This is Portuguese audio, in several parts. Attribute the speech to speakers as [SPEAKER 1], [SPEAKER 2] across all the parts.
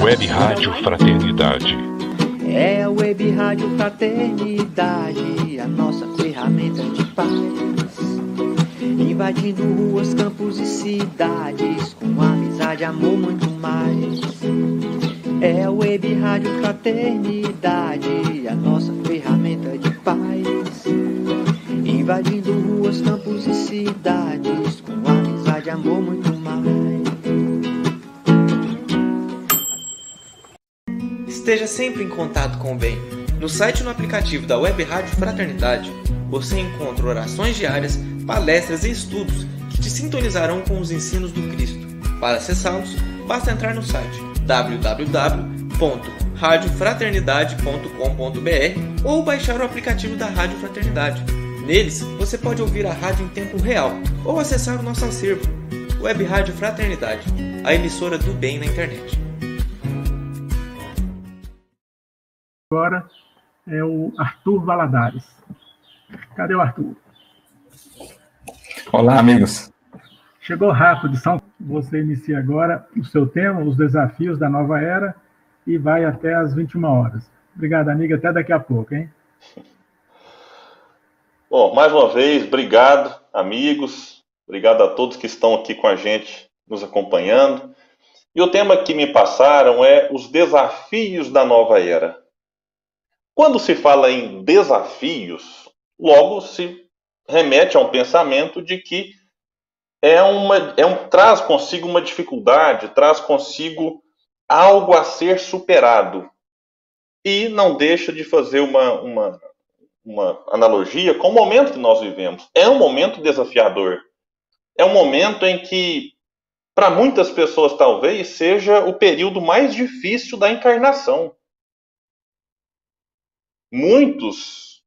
[SPEAKER 1] Web Rádio Fraternidade.
[SPEAKER 2] É a Web Rádio Fraternidade, a nossa ferramenta de paz. Invadindo ruas, campos e cidades, com amizade, amor, muito mais. É a Web Rádio Fraternidade, a nossa ferramenta de paz. Invadindo ruas, campos e cidades, com amizade, amor, muito mais.
[SPEAKER 3] Esteja sempre em contato com o bem. No site e no aplicativo da Web Rádio Fraternidade, você encontra orações diárias, palestras e estudos que te sintonizarão com os ensinos do Cristo. Para acessá-los, basta entrar no site www.radiofraternidade.com.br ou baixar o aplicativo da Rádio Fraternidade. Neles, você pode ouvir a rádio em tempo real ou acessar o nosso acervo, Web Rádio Fraternidade, a emissora do bem na internet.
[SPEAKER 4] Agora é o Arthur Valadares. Cadê o Arthur?
[SPEAKER 5] Olá, amigos.
[SPEAKER 4] Chegou rápido, você inicia agora o seu tema, os desafios da nova era, e vai até às 21 horas. Obrigado, amiga. Até daqui a pouco, hein?
[SPEAKER 6] Bom, mais uma vez, obrigado, amigos. Obrigado a todos que estão aqui com a gente, nos acompanhando. E o tema que me passaram é os desafios da nova era. Quando se fala em desafios, logo se remete a um pensamento de que traz consigo uma dificuldade, traz consigo algo a ser superado. E não deixa de fazer uma analogia com o momento que nós vivemos. É um momento desafiador. É um momento em que, para muitas pessoas, talvez, seja o período mais difícil da encarnação. Muitos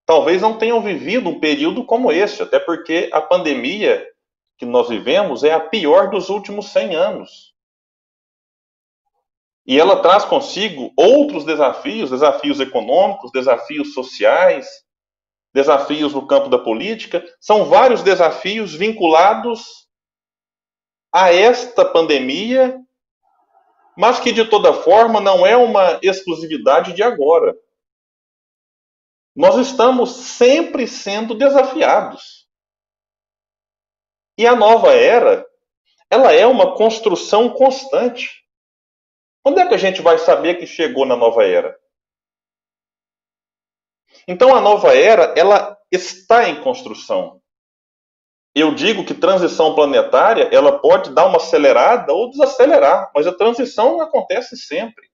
[SPEAKER 6] talvez não tenham vivido um período como esse, até porque a pandemia que nós vivemos é a pior dos últimos 100 anos. E ela traz consigo outros desafios, desafios econômicos, desafios sociais, desafios no campo da política. São vários desafios vinculados a esta pandemia, mas que, de toda forma, não é uma exclusividade de agora. Nós estamos sempre sendo desafiados. E a nova era, ela é uma construção constante. Quando é que a gente vai saber que chegou na nova era? Então a nova era, ela está em construção. Eu digo que transição planetária, ela pode dar uma acelerada ou desacelerar, mas a transição acontece sempre.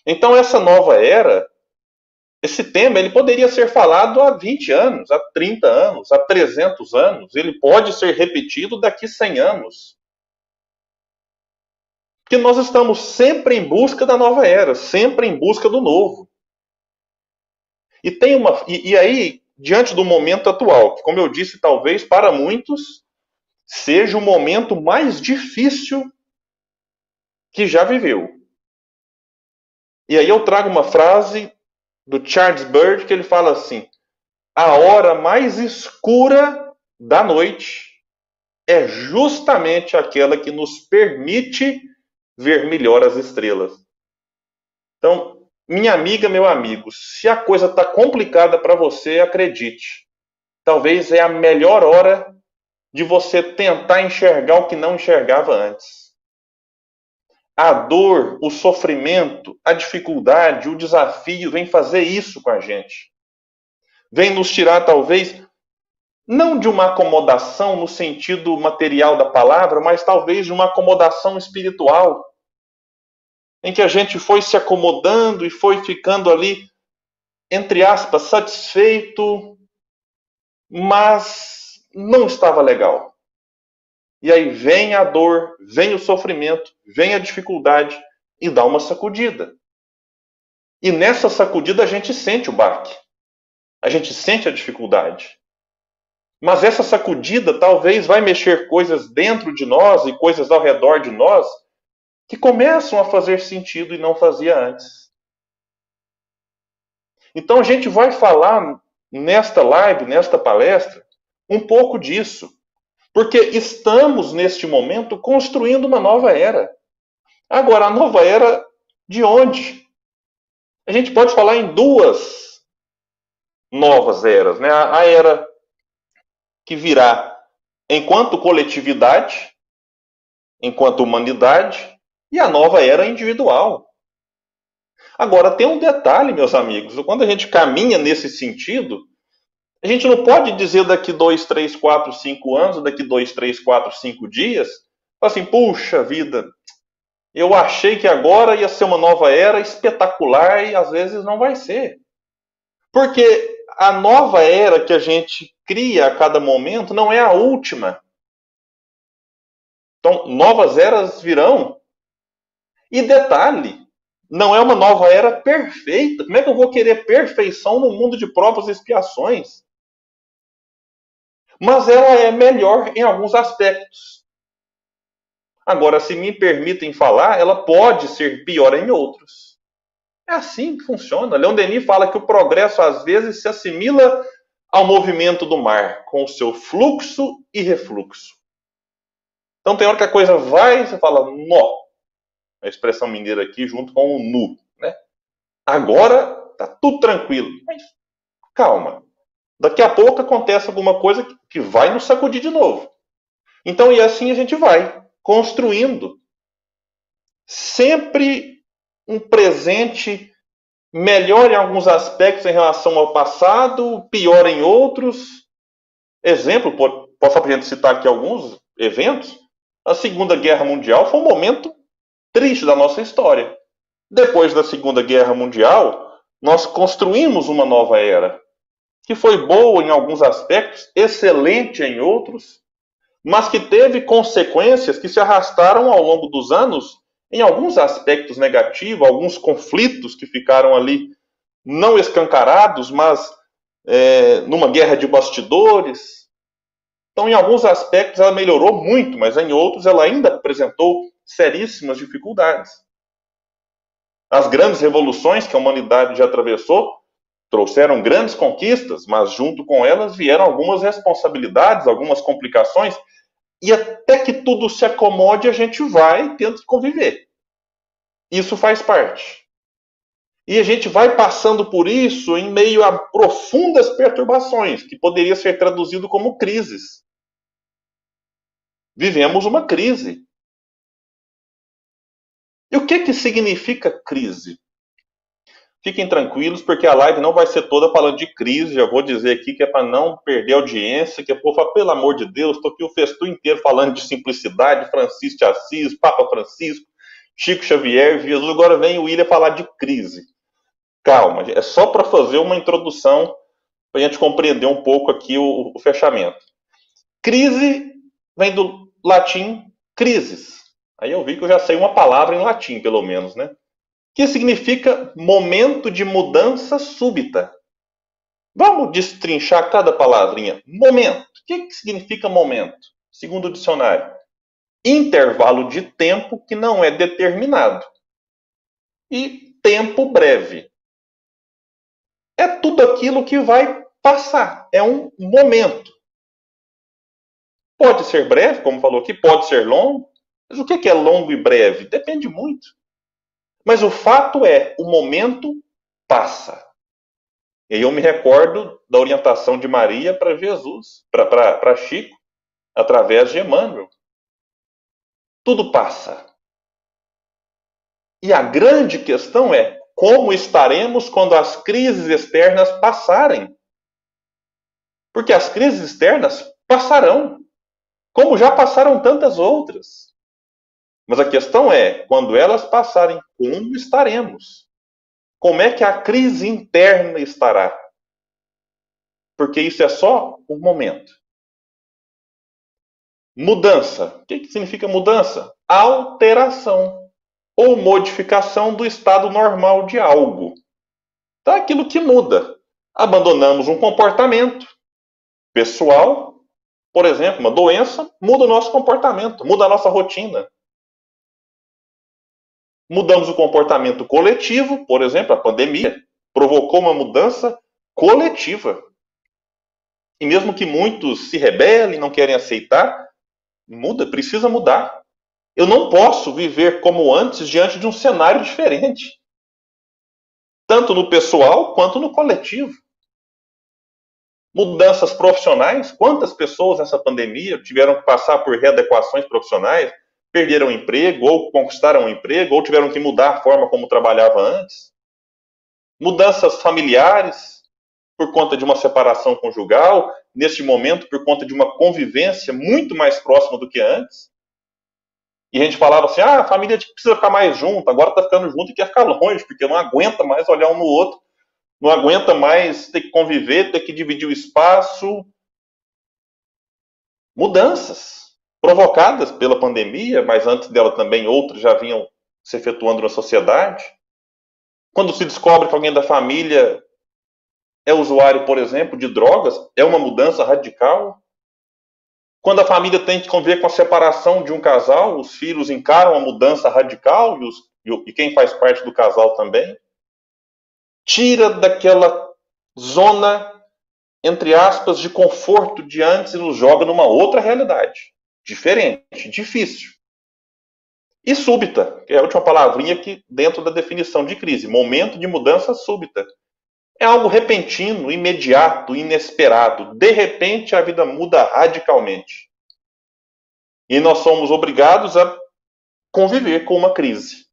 [SPEAKER 6] Então essa nova era, esse tema, ele poderia ser falado há 20 anos, há 30 anos, há 300 anos. Ele pode ser repetido daqui 100 anos. Porque nós estamos sempre em busca da nova era, sempre em busca do novo. E aí, diante do momento atual, que, como eu disse, talvez para muitos seja o momento mais difícil que já viveu. E aí eu trago uma frase do Charles Bird, que ele fala assim: a hora mais escura da noite é justamente aquela que nos permite ver melhor as estrelas. Então, minha amiga, meu amigo, se a coisa está complicada para você, acredite. Talvez é a melhor hora de você tentar enxergar o que não enxergava antes. A dor, o sofrimento, a dificuldade, o desafio vem fazer isso com a gente. Vem nos tirar, talvez, não de uma acomodação no sentido material da palavra, mas talvez de uma acomodação espiritual, em que a gente foi se acomodando e foi ficando ali, entre aspas, satisfeito, mas não estava legal. E aí vem a dor, vem o sofrimento, vem a dificuldade e dá uma sacudida. E nessa sacudida a gente sente o baque. A gente sente a dificuldade. Mas essa sacudida talvez vai mexer coisas dentro de nós e coisas ao redor de nós que começam a fazer sentido e não fazia antes. Então a gente vai falar nesta live, nesta palestra, um pouco disso. Porque estamos, neste momento, construindo uma nova era. Agora, a nova era, de onde? A gente pode falar em duas novas eras, né? A era que virá enquanto coletividade, enquanto humanidade, e a nova era individual. Agora, tem um detalhe, meus amigos, quando a gente caminha nesse sentido, a gente não pode dizer daqui 2, 3, 4, 5 anos, ou daqui 2, 3, 4, 5 dias, assim, puxa vida, eu achei que agora ia ser uma nova era espetacular e às vezes não vai ser. Porque a nova era que a gente cria a cada momento não é a última. Então, novas eras virão. E detalhe, não é uma nova era perfeita. Como é que eu vou querer perfeição no mundo de provas e expiações? Mas ela é melhor em alguns aspectos. Agora, se me permitem falar, ela pode ser pior em outros. É assim que funciona. Leon Denis fala que o progresso, às vezes, se assimila ao movimento do mar, com o seu fluxo e refluxo. Então, tem hora que a coisa vai e você fala, nó. A expressão mineira aqui, junto com o nu. Né? Agora, tá tudo tranquilo. Mas, calma. Daqui a pouco acontece alguma coisa que vai nos sacudir de novo. Então, e assim a gente vai construindo sempre um presente melhor em alguns aspectos em relação ao passado, pior em outros. Exemplo, posso a gente citar aqui alguns eventos. A Segunda Guerra Mundial foi um momento triste da nossa história. Depois da Segunda Guerra Mundial, nós construímos uma nova era, que foi boa em alguns aspectos, excelente em outros, mas que teve consequências que se arrastaram ao longo dos anos em alguns aspectos negativos, alguns conflitos que ficaram ali não escancarados, mas numa guerra de bastidores. Então, em alguns aspectos, ela melhorou muito, mas em outros ela ainda apresentou seríssimas dificuldades. As grandes revoluções que a humanidade já atravessou trouxeram grandes conquistas, mas junto com elas vieram algumas responsabilidades, algumas complicações, e até que tudo se acomode, a gente vai tendo que conviver. Isso faz parte. E a gente vai passando por isso em meio a profundas perturbações, que poderia ser traduzido como crises. Vivemos uma crise. E o que significa crise? Fiquem tranquilos, porque a live não vai ser toda falando de crise. Já vou dizer aqui que é para não perder audiência, que o povo fala, pelo amor de Deus, estou aqui o festu inteiro falando de simplicidade, Francisco de Assis, Papa Francisco, Chico Xavier, Jesus. Agora vem o William falar de crise. Calma, é só para fazer uma introdução, para a gente compreender um pouco aqui o fechamento. Crise vem do latim crisis. Aí eu vi que eu já sei uma palavra em latim, pelo menos, né? Que significa momento de mudança súbita. Vamos destrinchar cada palavrinha. Momento. O que significa momento? Segundo o dicionário. Intervalo de tempo que não é determinado. E tempo breve. É tudo aquilo que vai passar. É um momento. Pode ser breve, como falou aqui, pode ser longo. Mas o que é longo e breve? Depende muito. Mas o fato é, o momento passa. E aí eu me recordo da orientação de Maria para Jesus, para Chico, através de Emmanuel. Tudo passa. E a grande questão é, como estaremos quando as crises externas passarem? Porque as crises externas passarão, como já passaram tantas outras. Mas a questão é, quando elas passarem, como estaremos? Como é que a crise interna estará? Porque isso é só um momento. Mudança. O que significa mudança? Alteração ou modificação do estado normal de algo. Então, é aquilo que muda. Abandonamos um comportamento pessoal, por exemplo, uma doença, muda o nosso comportamento, muda a nossa rotina. Mudamos o comportamento coletivo, por exemplo, a pandemia provocou uma mudança coletiva. E mesmo que muitos se rebelem, não querem aceitar, muda, precisa mudar. Eu não posso viver como antes diante de um cenário diferente, tanto no pessoal quanto no coletivo. Mudanças profissionais, quantas pessoas nessa pandemia tiveram que passar por readequações profissionais, perderam o emprego, ou conquistaram um emprego, ou tiveram que mudar a forma como trabalhava antes. Mudanças familiares, por conta de uma separação conjugal, neste momento, por conta de uma convivência muito mais próxima do que antes. E a gente falava assim, a família precisa ficar mais junto, agora está ficando junto e quer ficar longe, porque não aguenta mais olhar um no outro, não aguenta mais ter que conviver, ter que dividir o espaço. Mudanças provocadas pela pandemia, mas antes dela também outras já vinham se efetuando na sociedade. Quando se descobre que alguém da família é usuário, por exemplo, de drogas, é uma mudança radical. Quando a família tem que conviver com a separação de um casal, os filhos encaram a mudança radical e quem faz parte do casal também. Tira daquela zona, entre aspas, de conforto de antes e nos joga numa outra realidade. Diferente, difícil. E súbita, que é a última palavrinha aqui dentro da definição de crise. Momento de mudança súbita. É algo repentino, imediato, inesperado. De repente, a vida muda radicalmente. E nós somos obrigados a conviver com uma crise.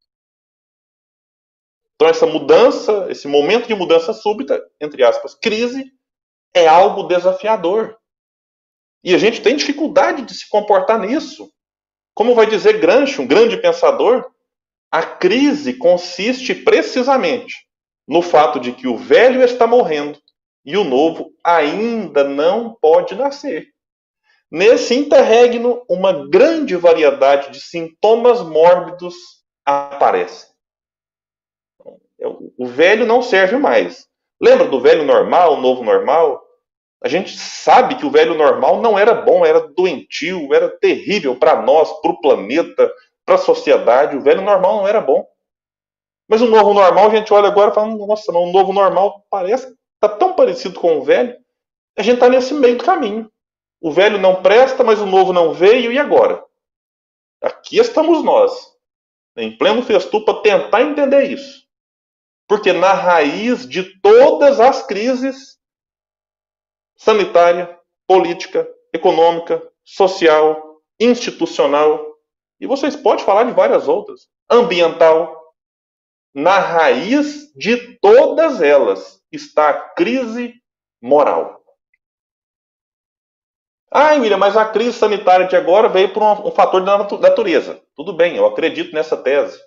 [SPEAKER 6] Então, essa mudança, esse momento de mudança súbita, entre aspas, crise, é algo desafiador. E a gente tem dificuldade de se comportar nisso. Como vai dizer Gramsci, um grande pensador, a crise consiste precisamente no fato de que o velho está morrendo e o novo ainda não pode nascer. Nesse interregno, uma grande variedade de sintomas mórbidos aparecem. O velho não serve mais. Lembra do velho normal, novo normal? A gente sabe que o velho normal não era bom, era doentio, era terrível para nós, para o planeta, para a sociedade. O velho normal não era bom. Mas o novo normal, a gente olha agora e fala, nossa, não, o novo normal está tão parecido com o velho. A gente está nesse meio do caminho. O velho não presta, mas o novo não veio, e agora? Aqui estamos nós, em pleno festu, para tentar entender isso. Porque na raiz de todas as crises, sanitária, política, econômica, social, institucional, e vocês podem falar de várias outras, ambiental, na raiz de todas elas está a crise moral. William, mas a crise sanitária de agora veio por um fator da natureza. Tudo bem, eu acredito nessa tese.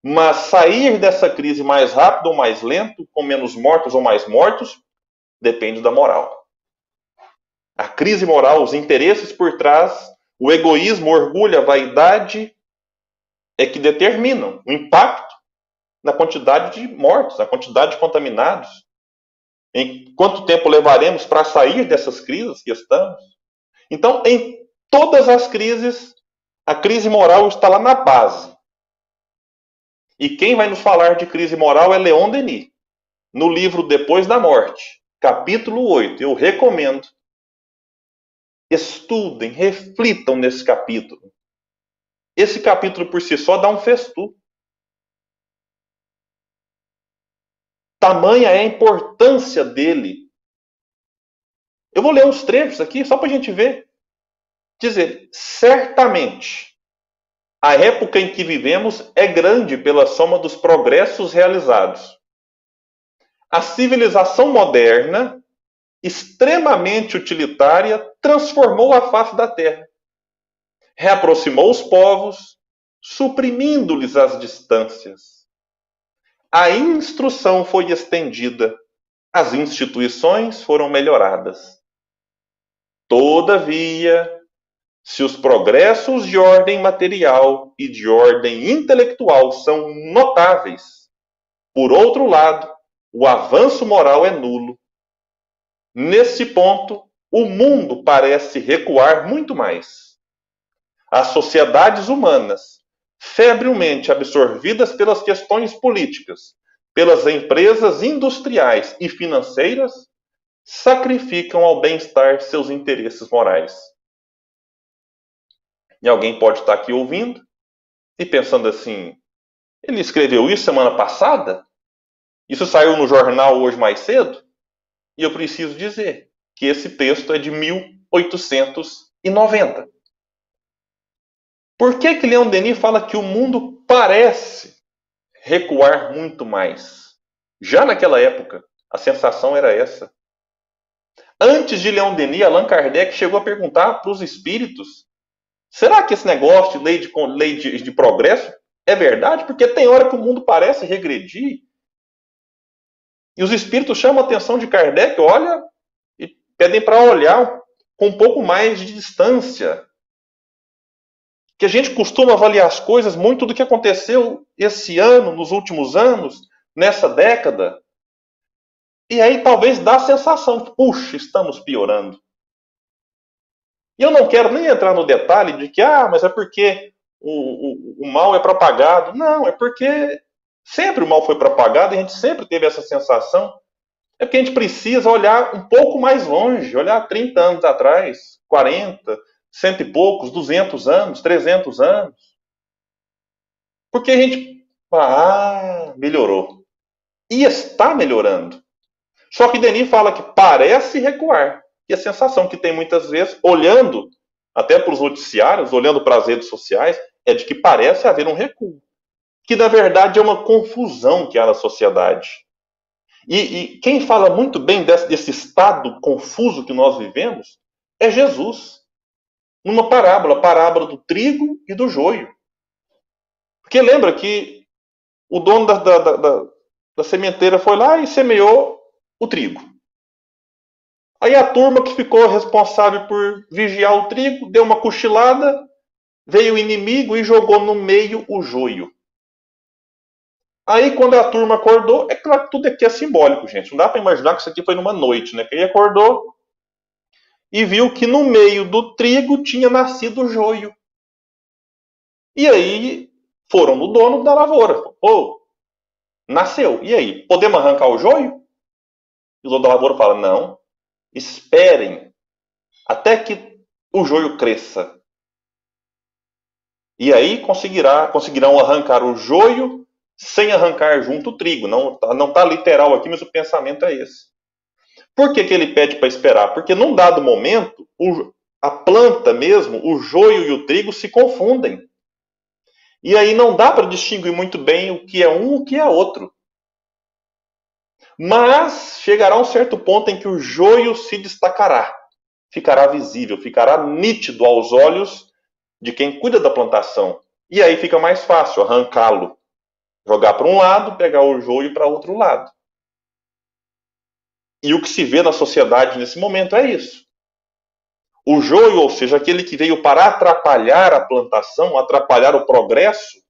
[SPEAKER 6] Mas sair dessa crise mais rápido ou mais lento, com menos mortos ou mais mortos, depende da moral. A crise moral, os interesses por trás, o egoísmo, o orgulho, a vaidade, é que determinam o impacto na quantidade de mortos, na quantidade de contaminados. Em quanto tempo levaremos para sair dessas crises que estamos? Então, em todas as crises, a crise moral está lá na base. E quem vai nos falar de crise moral é Leon Denis, no livro Depois da Morte, capítulo 8. Eu recomendo. Estudem, reflitam nesse capítulo. Esse capítulo por si só dá um festu. Tamanha é a importância dele. Eu vou ler uns trechos aqui, só para a gente ver. Dizer, certamente, a época em que vivemos é grande pela soma dos progressos realizados. A civilização moderna, extremamente utilitária, transformou a face da Terra. Reaproximou os povos, suprimindo-lhes as distâncias. A instrução foi estendida, as instituições foram melhoradas. Todavia, se os progressos de ordem material e de ordem intelectual são notáveis, por outro lado, o avanço moral é nulo. Nesse ponto, o mundo parece recuar muito mais. As sociedades humanas, febrilmente absorvidas pelas questões políticas, pelas empresas industriais e financeiras, sacrificam ao bem-estar seus interesses morais. E alguém pode estar aqui ouvindo e pensando assim, ele escreveu isso semana passada? Isso saiu no jornal hoje mais cedo? E eu preciso dizer que esse texto é de 1890. Por que Leon Denis fala que o mundo parece recuar muito mais? Já naquela época, a sensação era essa. Antes de Leon Denis, Allan Kardec chegou a perguntar para os espíritos, será que esse negócio de lei de progresso é verdade? Porque tem hora que o mundo parece regredir. E os espíritos chamam a atenção de Kardec, olha, e pedem para olhar com um pouco mais de distância. Que a gente costuma avaliar as coisas muito do que aconteceu esse ano, nos últimos anos, nessa década. E aí talvez dá a sensação que, puxa, estamos piorando. E eu não quero nem entrar no detalhe de que, mas é porque o mal é propagado. Não, é porque sempre o mal foi propagado e a gente sempre teve essa sensação. É porque a gente precisa olhar um pouco mais longe, olhar 30 anos atrás, 40, 100 e poucos, 200 anos, 300 anos. Porque a gente, melhorou. E está melhorando. Só que Denis fala que parece recuar. E a sensação que tem muitas vezes, olhando até para os noticiários, olhando para as redes sociais, é de que parece haver um recuo. Que na verdade é uma confusão que há na sociedade. E quem fala muito bem desse estado confuso que nós vivemos é Jesus. Numa parábola, a parábola do trigo e do joio. Porque lembra que o dono da sementeira foi lá e semeou o trigo. Aí a turma que ficou responsável por vigiar o trigo deu uma cochilada, veio o inimigo e jogou no meio o joio. Aí quando a turma acordou, é claro que tudo aqui é simbólico, gente. Não dá para imaginar que isso aqui foi numa noite, né? Que ele acordou e viu que no meio do trigo tinha nascido o joio. E aí foram no dono da lavoura. Nasceu. E aí, podemos arrancar o joio? E o dono da lavoura fala, não, esperem até que o joio cresça. E aí conseguirão arrancar o joio sem arrancar junto o trigo. Não está literal aqui, mas o pensamento é esse. Por que ele pede para esperar? Porque num dado momento, a planta mesmo, o joio e o trigo se confundem. E aí não dá para distinguir muito bem o que é um e o que é outro. Mas chegará um certo ponto em que o joio se destacará. Ficará visível, ficará nítido aos olhos de quem cuida da plantação. E aí fica mais fácil arrancá-lo. Jogar para um lado, pegar o joio para outro lado. E o que se vê na sociedade nesse momento é isso. O joio, ou seja, aquele que veio para atrapalhar a plantação, atrapalhar o progresso,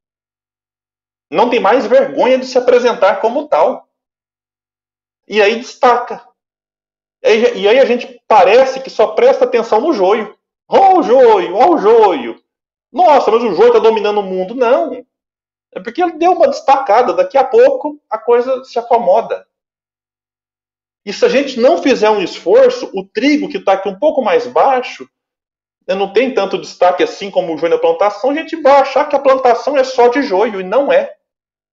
[SPEAKER 6] não tem mais vergonha de se apresentar como tal. E aí destaca. E aí a gente parece que só presta atenção no joio. Ó o joio, ó o joio. Nossa, mas o joio está dominando o mundo. Não. É porque ele deu uma destacada. Daqui a pouco a coisa se acomoda. E se a gente não fizer um esforço, o trigo que está aqui um pouco mais baixo, não tem tanto destaque assim como o joio na plantação, a gente vai achar que a plantação é só de joio, e não é.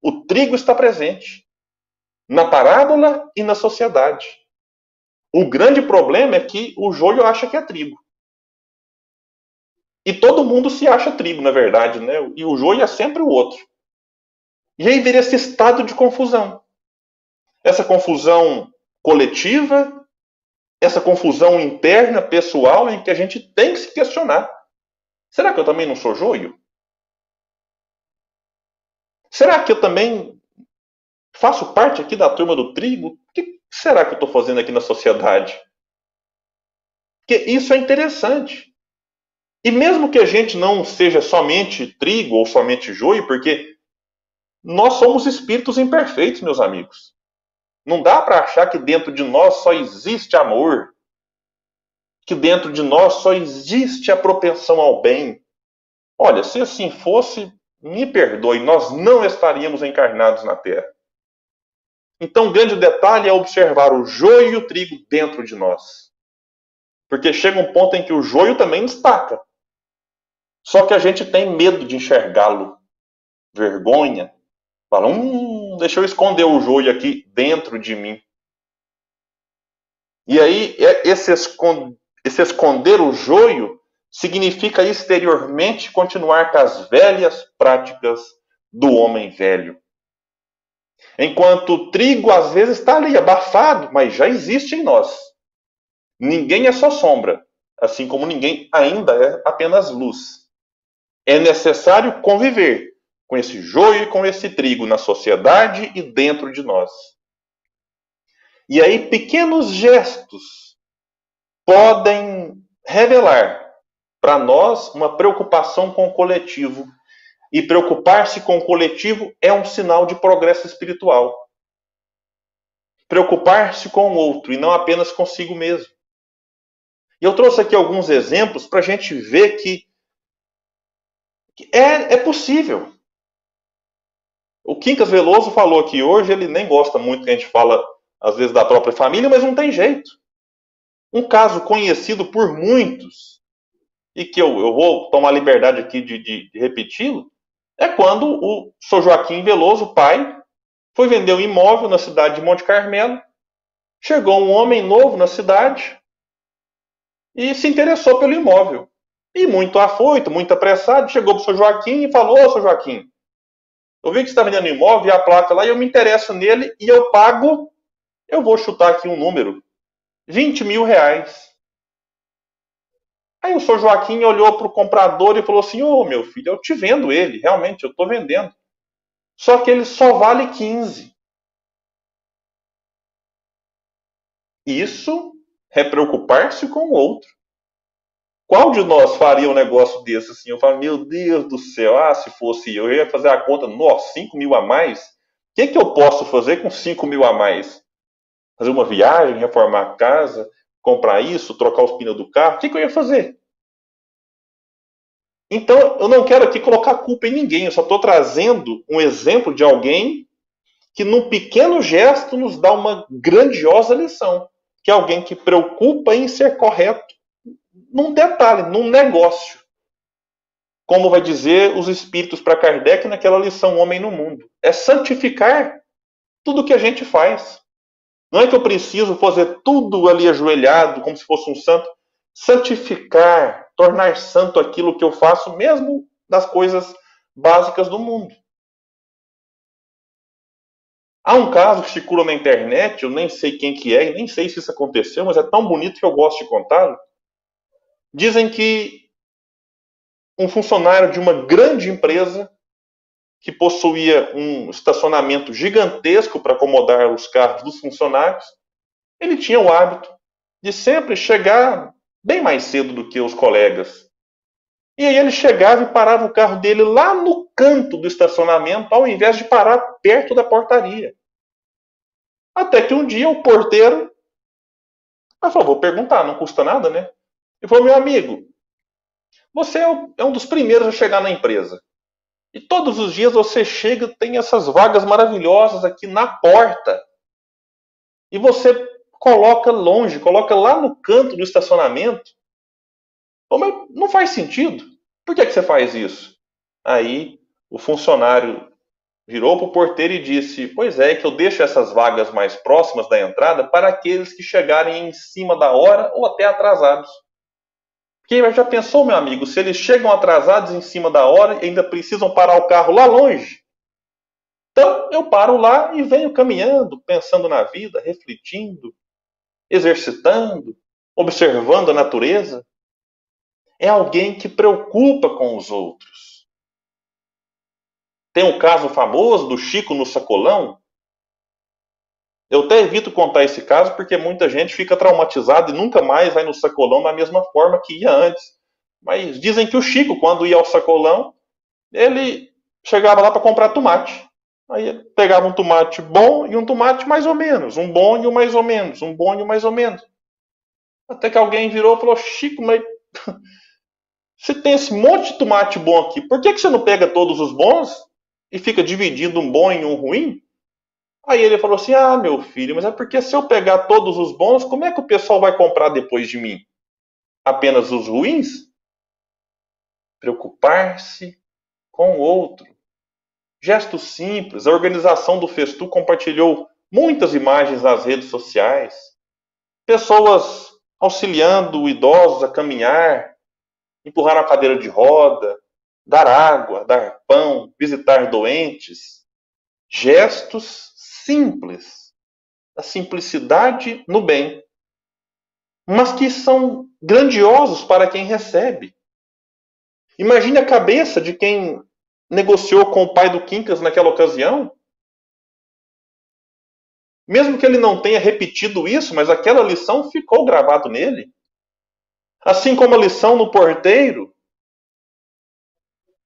[SPEAKER 6] O trigo está presente na parábola e na sociedade. O grande problema é que o joio acha que é trigo. E todo mundo se acha trigo, na verdade, né? E o joio é sempre o outro. E aí vira esse estado de confusão. Essa confusão coletiva, essa confusão interna, pessoal, em que a gente tem que se questionar. Será que eu também não sou joio? Será que eu também faço parte aqui da turma do trigo? O que será que eu estou fazendo aqui na sociedade? Porque isso é interessante. E mesmo que a gente não seja somente trigo ou somente joio, porque nós somos espíritos imperfeitos, meus amigos. Não dá para achar que dentro de nós só existe amor, que dentro de nós só existe a propensão ao bem. Olha, se assim fosse, me perdoe, nós não estaríamos encarnados na Terra. Então, o grande detalhe é observar o joio e o trigo dentro de nós. Porque chega um ponto em que o joio também destaca. Só que a gente tem medo de enxergá-lo, vergonha. Fala, deixa eu esconder o joio aqui dentro de mim. E aí, esse esconder o joio significa exteriormente continuar com as velhas práticas do homem velho. Enquanto o trigo, às vezes, está ali abafado, mas já existe em nós. Ninguém é só sombra, assim como ninguém ainda é apenas luz. É necessário conviver com esse joio e com esse trigo na sociedade e dentro de nós. E aí, pequenos gestos podem revelar para nós uma preocupação com o coletivo. E preocupar-se com o coletivo é um sinal de progresso espiritual. Preocupar-se com o outro e não apenas consigo mesmo. E eu trouxe aqui alguns exemplos para a gente ver que é possível. O Quincas Veloso falou aqui hoje, ele nem gosta muito que a gente fala, às vezes, da própria família, mas não tem jeito. Um caso conhecido por muitos, e que eu vou tomar liberdade aqui de repeti-lo, é quando o Sr. Joaquim Veloso, pai, foi vender um imóvel na cidade de Monte Carmelo. Chegou um homem novo na cidade e se interessou pelo imóvel. E muito afoito, muito apressado, chegou para o Sr. Joaquim e falou: Sr. Joaquim, eu vi que você está vendendo um imóvel e a placa lá, e eu me interesso nele e eu pago, eu vou chutar aqui um número, R$20 mil. Aí o Sr. Joaquim olhou para o comprador e falou assim: ô, meu filho, eu te vendo ele, realmente, eu estou vendendo. Só que ele só vale 15. Isso é preocupar-se com o outro. Qual de nós faria um negócio desse assim? Eu falo, meu Deus do céu, se fosse eu ia fazer a conta, nossa, 5 mil a mais? O que eu posso fazer com 5 mil a mais? Fazer uma viagem, reformar a casa, comprar isso, trocar os pneus do carro? O que eu ia fazer? Então, eu não quero aqui colocar culpa em ninguém, eu só estou trazendo um exemplo de alguém que num pequeno gesto nos dá uma grandiosa lição, que é alguém que preocupa em ser correto num detalhe, num negócio. Como vai dizer os espíritos para Kardec naquela lição Homem no Mundo. É santificar tudo que a gente faz. Não é que eu preciso fazer tudo ali ajoelhado, como se fosse um santo. Santificar, tornar santo aquilo que eu faço, mesmo das coisas básicas do mundo. Há um caso que circula na internet, eu nem sei quem que é, nem sei se isso aconteceu, mas é tão bonito que eu gosto de contá-lo. Dizem que um funcionário de uma grande empresa que possuía um estacionamento gigantesco para acomodar os carros dos funcionários, ele tinha o hábito de sempre chegar bem mais cedo do que os colegas. E aí ele chegava e parava o carro dele lá no canto do estacionamento, ao invés de parar perto da portaria. Até que um dia o porteiro falou, vou perguntar, não custa nada, né? Ele falou, meu amigo, você é um dos primeiros a chegar na empresa. E todos os dias você chega, tem essas vagas maravilhosas aqui na porta. E você coloca longe, coloca lá no canto do estacionamento. Mas não faz sentido. Por que você faz isso? Aí o funcionário virou para o porteiro e disse, pois é que eu deixo essas vagas mais próximas da entrada para aqueles que chegarem em cima da hora ou até atrasados. Porque já pensou, meu amigo, se eles chegam atrasados em cima da hora e ainda precisam parar o carro lá longe? Então eu paro lá e venho caminhando, pensando na vida, refletindo, exercitando, observando a natureza. É alguém que preocupa com os outros. Tem um caso famoso do Chico no sacolão. Eu até evito contar esse caso porque muita gente fica traumatizada e nunca mais vai no sacolão da mesma forma que ia antes. Mas dizem que o Chico, quando ia ao sacolão, ele chegava lá para comprar tomate. Aí ele pegava um tomate bom e um tomate mais ou menos. Um bom e um mais ou menos. Um bom e um mais ou menos. Até que alguém virou e falou, Chico, mas você tem esse monte de tomate bom aqui. Por que você não pega todos os bons e fica dividindo um bom e um ruim? Aí ele falou assim, meu filho, mas é porque se eu pegar todos os bons, como é que o pessoal vai comprar depois de mim? Apenas os ruins? preocupar-se com o outro. Gestos simples. A organização do Festu compartilhou muitas imagens nas redes sociais. Pessoas auxiliando idosos a caminhar, empurrar a cadeira de roda, dar água, dar pão, visitar doentes. Gestos simples. A simplicidade no bem. Mas que são grandiosos para quem recebe. Imagine a cabeça de quem negociou com o pai do Quincas naquela ocasião. Mesmo que ele não tenha repetido isso, mas aquela lição ficou gravada nele. Assim como a lição no porteiro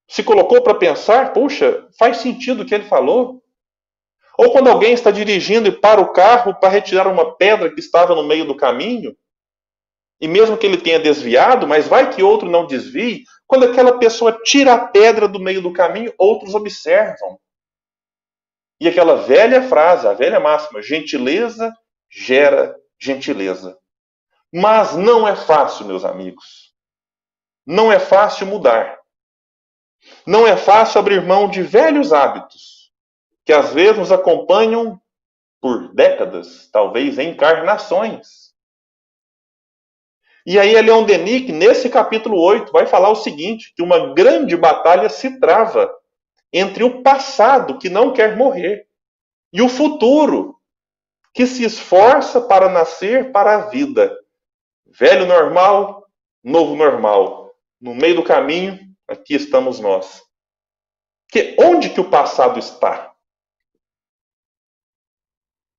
[SPEAKER 6] se colocou para pensar, puxa, faz sentido o que ele falou. Ou quando alguém está dirigindo e para o carro para retirar uma pedra que estava no meio do caminho, e mesmo que ele tenha desviado, mas vai que outro não desvie, quando aquela pessoa tira a pedra do meio do caminho, outros observam. E aquela velha frase, a velha máxima, gentileza gera gentileza. Mas não é fácil, meus amigos. Não é fácil mudar. Não é fácil abrir mão de velhos hábitos, que às vezes nos acompanham por décadas, talvez encarnações. E aí, Leon Denis, nesse capítulo 8, vai falar o seguinte, que uma grande batalha se trava entre o passado, que não quer morrer, e o futuro, que se esforça para nascer para a vida. Velho normal, novo normal. No meio do caminho, aqui estamos nós. Onde que o passado está?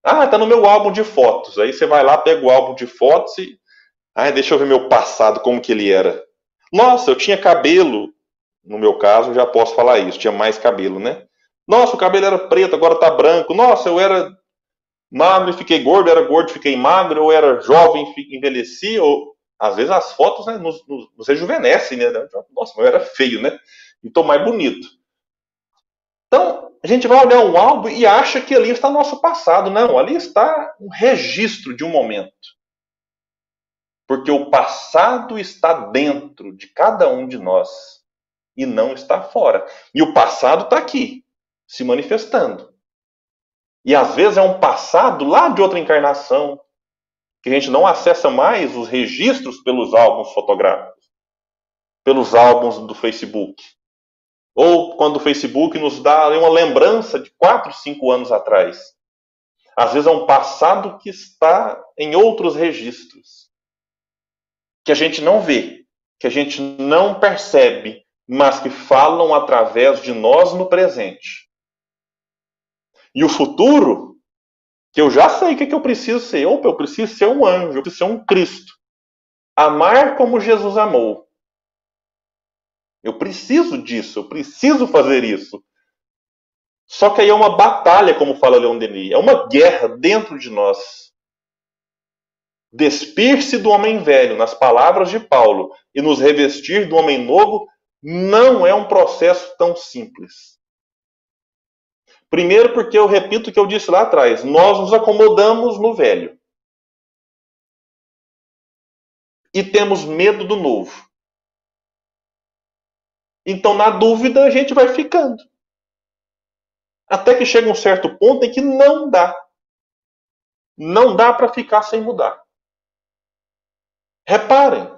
[SPEAKER 6] Ah, está no meu álbum de fotos. Aí você vai lá, pega o álbum de fotos e... deixa eu ver meu passado, como que ele era. Nossa, eu tinha cabelo. No meu caso, já posso falar isso. Tinha mais cabelo, né? Nossa, o cabelo era preto, agora está branco. Nossa, eu era magro e fiquei gordo, era gordo e fiquei magro. Eu era jovem e envelheci. Ou, às vezes as fotos, né, nos rejuvenescem, né? Nossa, eu era feio, né? E estou mais bonito. Então, a gente vai olhar um álbum e acha que ali está nosso passado. Não, ali está um registro de um momento. Porque o passado está dentro de cada um de nós e não está fora. E o passado está aqui, se manifestando. E às vezes é um passado lá de outra encarnação, que a gente não acessa mais os registros pelos álbuns fotográficos, pelos álbuns do Facebook. Ou quando o Facebook nos dá uma lembrança de 4, 5 anos atrás. Às vezes é um passado que está em outros registros, que a gente não vê, que a gente não percebe, mas que falam através de nós no presente. E o futuro, que eu já sei o que eu preciso ser. Opa, eu preciso ser um anjo, eu preciso ser um Cristo. Amar como Jesus amou. Eu preciso disso, eu preciso fazer isso. Só que aí é uma batalha, como fala Leon Denis, é uma guerra dentro de nós. Despir-se do homem velho, nas palavras de Paulo, e nos revestir do homem novo, não é um processo tão simples. Primeiro porque eu repito o que eu disse lá atrás, nós nos acomodamos no velho. E temos medo do novo. Então, na dúvida, a gente vai ficando. Até que chega um certo ponto em que não dá. Não dá para ficar sem mudar. Reparem,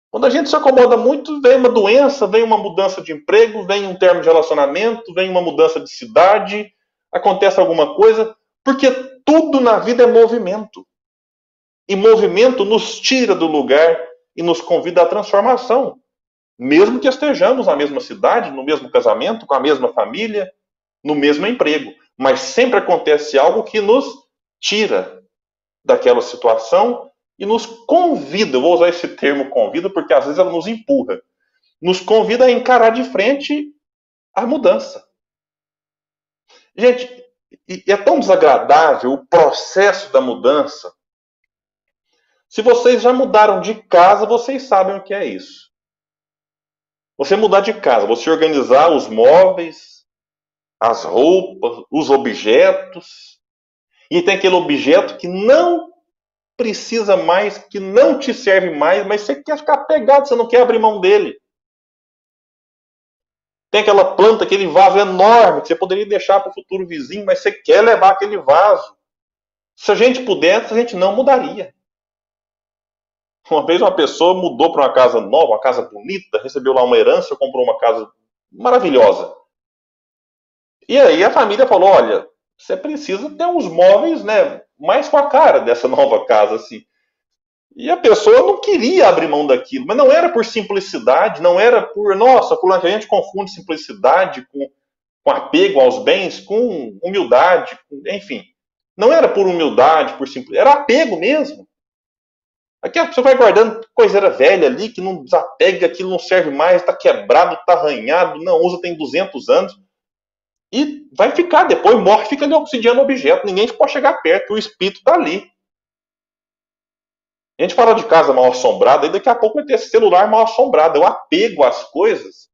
[SPEAKER 6] quando a gente se acomoda muito, vem uma doença, vem uma mudança de emprego, vem um término de relacionamento, vem uma mudança de cidade, acontece alguma coisa, porque tudo na vida é movimento. E movimento nos tira do lugar e nos convida à transformação. Mesmo que estejamos na mesma cidade, no mesmo casamento, com a mesma família, no mesmo emprego. Mas sempre acontece algo que nos tira daquela situação e nos convida, eu vou usar esse termo convida porque às vezes ela nos empurra, nos convida a encarar de frente a mudança. Gente, é tão desagradável o processo da mudança. Se vocês já mudaram de casa, vocês sabem o que é isso. Você mudar de casa, você organizar os móveis, as roupas, os objetos, e tem aquele objeto que não precisa mais, que não te serve mais, mas você quer ficar pegado, você não quer abrir mão dele. Tem aquela planta, aquele vaso enorme que você poderia deixar para o futuro vizinho, mas você quer levar aquele vaso. Se a gente pudesse, a gente não mudaria. Uma vez uma pessoa mudou para uma casa nova, uma casa bonita, recebeu lá uma herança, comprou uma casa maravilhosa. E aí a família falou, olha, você precisa ter uns móveis, né, mais com a cara dessa nova casa, assim. E a pessoa não queria abrir mão daquilo, mas não era por simplicidade, não era por, nossa, a gente confunde simplicidade com apego aos bens, com humildade, enfim. Não era por humildade, por simplicidade, era apego mesmo. Aqui a pessoa vai guardando coiseira velha ali, que não desapega, aquilo não serve mais, está quebrado, está arranhado, não usa, tem 200 anos. E vai ficar, depois morre, fica ali obsidiando o objeto. Ninguém pode chegar perto, o espírito está ali. A gente fala de casa mal assombrada, e daqui a pouco vai ter esse celular mal assombrado. É o apego às coisas.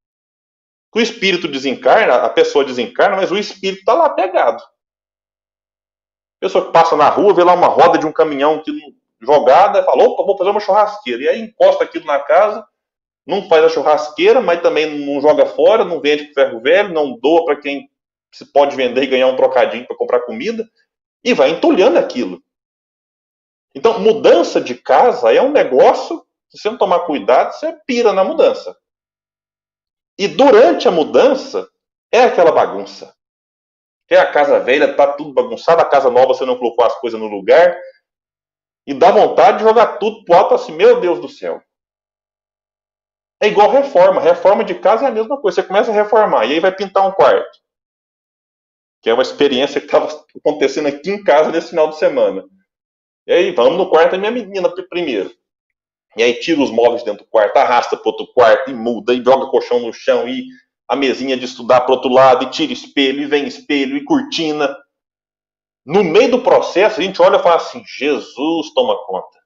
[SPEAKER 6] O espírito desencarna, a pessoa desencarna, mas o espírito está lá pegado. A pessoa que passa na rua, vê lá uma roda de um caminhão jogada, fala, opa, vou fazer uma churrasqueira. E aí encosta aquilo na casa, não faz a churrasqueira, mas também não joga fora, não vende com ferro velho, não doa para quem se pode vender e ganhar um trocadinho para comprar comida, e vai entulhando aquilo. Então, mudança de casa é um negócio, se você não tomar cuidado, você pira na mudança. E durante a mudança, é aquela bagunça. Que a casa velha está tudo bagunçado, a casa nova você não colocou as coisas no lugar, e dá vontade de jogar tudo pro alto assim, meu Deus do céu. É igual reforma. Reforma de casa é a mesma coisa. Você começa a reformar, e aí vai pintar um quarto. Que é uma experiência que estava acontecendo aqui em casa nesse final de semana. E aí, vamos no quarto da minha menina primeiro. E aí tira os móveis dentro do quarto, arrasta para outro quarto, e muda, e joga colchão no chão, e a mesinha de estudar para outro lado, e tira espelho, e vem espelho, e cortina. No meio do processo, a gente olha e fala assim, Jesus toma conta.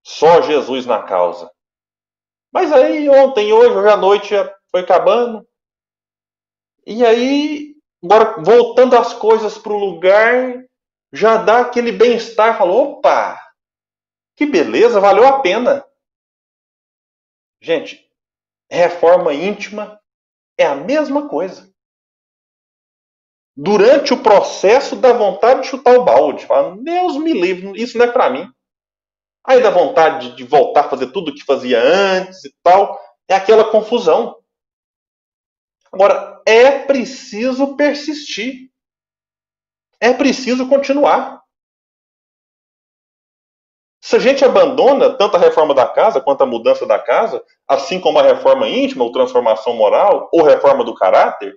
[SPEAKER 6] Só Jesus na causa. Mas aí, ontem, hoje à noite, já foi acabando. E aí, agora, voltando as coisas para o lugar, já dá aquele bem-estar. Falou, opa, que beleza, valeu a pena. Gente, reforma íntima é a mesma coisa. Durante o processo, dá vontade de chutar o balde. Fala, Deus me livre, isso não é para mim. Aí dá vontade de voltar a fazer tudo o que fazia antes e tal. É aquela confusão. Agora, é preciso persistir. É preciso continuar. Se a gente abandona tanto a reforma da casa quanto a mudança da casa, assim como a reforma íntima, ou transformação moral, ou reforma do caráter,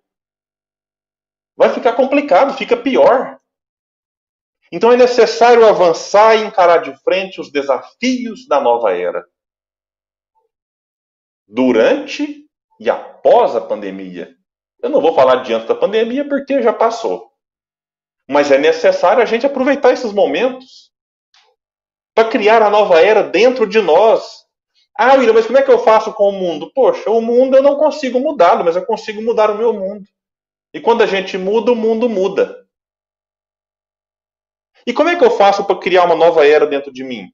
[SPEAKER 6] vai ficar complicado, fica pior. Então é necessário avançar e encarar de frente os desafios da nova era. Durante e após a pandemia. Eu não vou falar diante da pandemia porque já passou. Mas é necessário a gente aproveitar esses momentos para criar a nova era dentro de nós. Ah, William, mas como é que eu faço com o mundo? Poxa, o mundo eu não consigo mudá-lo, mas eu consigo mudar o meu mundo. E quando a gente muda, o mundo muda. E como é que eu faço para criar uma nova era dentro de mim?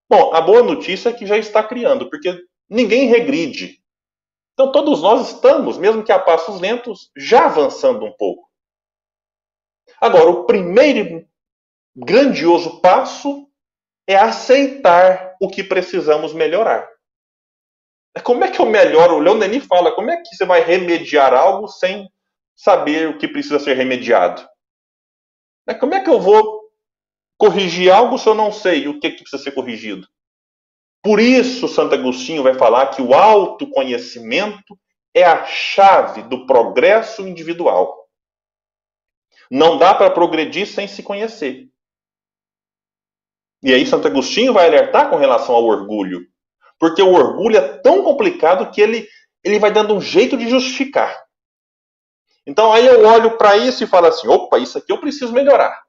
[SPEAKER 6] Bom, a boa notícia é que já está criando, porque ninguém regride. Então todos nós estamos, mesmo que a passos lentos, já avançando um pouco. Agora, o primeiro grandioso passo é aceitar o que precisamos melhorar. Como é que eu melhoro? O Leoneni fala, como é que você vai remediar algo sem saber o que precisa ser remediado? Como é que eu vou corrigir algo se eu não sei o que precisa ser corrigido? Por isso, Santo Agostinho vai falar que o autoconhecimento é a chave do progresso individual. Não dá para progredir sem se conhecer. E aí Santo Agostinho vai alertar com relação ao orgulho. Porque o orgulho é tão complicado que ele vai dando um jeito de justificar. Então aí eu olho para isso e falo assim, opa, isso aqui eu preciso melhorar.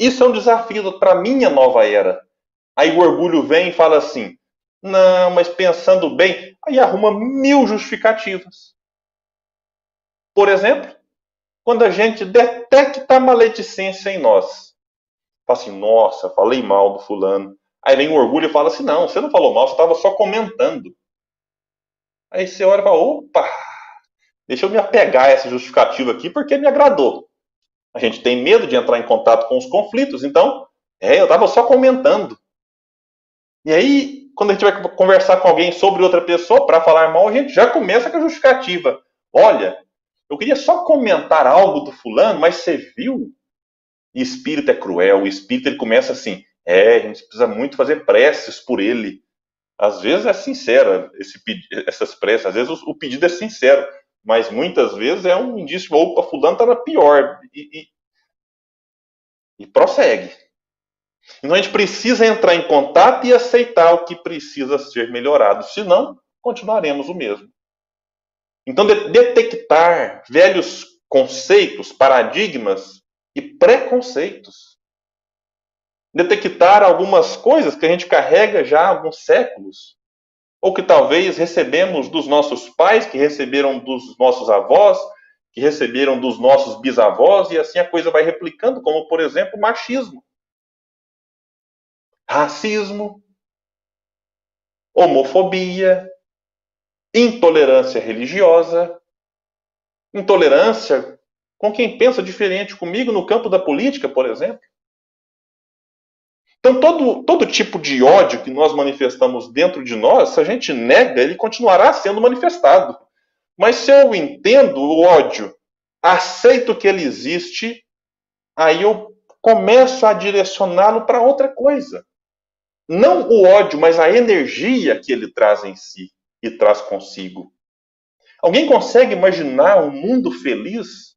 [SPEAKER 6] Isso é um desafio para a minha nova era. Aí o orgulho vem e fala assim, não, mas pensando bem, aí arruma 1000 justificativas. Por exemplo, quando a gente detecta a maledicência em nós. Fala assim, nossa, falei mal do fulano. Aí vem o orgulho e fala assim, não, você não falou mal, você estava só comentando. Aí você olha e fala, opa, Deixa eu me apegar a essa justificativa aqui porque me agradou. A gente tem medo de entrar em contato com os conflitos, então, eu estava só comentando. E aí, quando a gente vai conversar com alguém sobre outra pessoa, para falar mal, a gente já começa com a justificativa. Olha, eu queria só comentar algo do fulano, mas você viu? E espírito é cruel, o espírito ele começa assim, a gente precisa muito fazer preces por ele. Às vezes é sincera essas preces, às vezes o pedido é sincero, mas muitas vezes é um indício, opa, fulano está na pior, e prossegue. Então a gente precisa entrar em contato e aceitar o que precisa ser melhorado, senão continuaremos o mesmo. Então detectar velhos conceitos, paradigmas e preconceitos. Detectar algumas coisas que a gente carrega já há alguns séculos, ou que talvez recebemos dos nossos pais, que receberam dos nossos avós, que receberam dos nossos bisavós, e assim a coisa vai replicando, como, por exemplo, machismo, racismo, homofobia, intolerância religiosa, intolerância com quem pensa diferente comigo no campo da política, por exemplo. Então, todo tipo de ódio que nós manifestamos dentro de nós, se a gente nega, ele continuará sendo manifestado. Mas se eu entendo o ódio, aceito que ele existe, aí eu começo a direcioná-lo para outra coisa. Não o ódio, mas a energia que ele traz em si e traz consigo. Alguém consegue imaginar um mundo feliz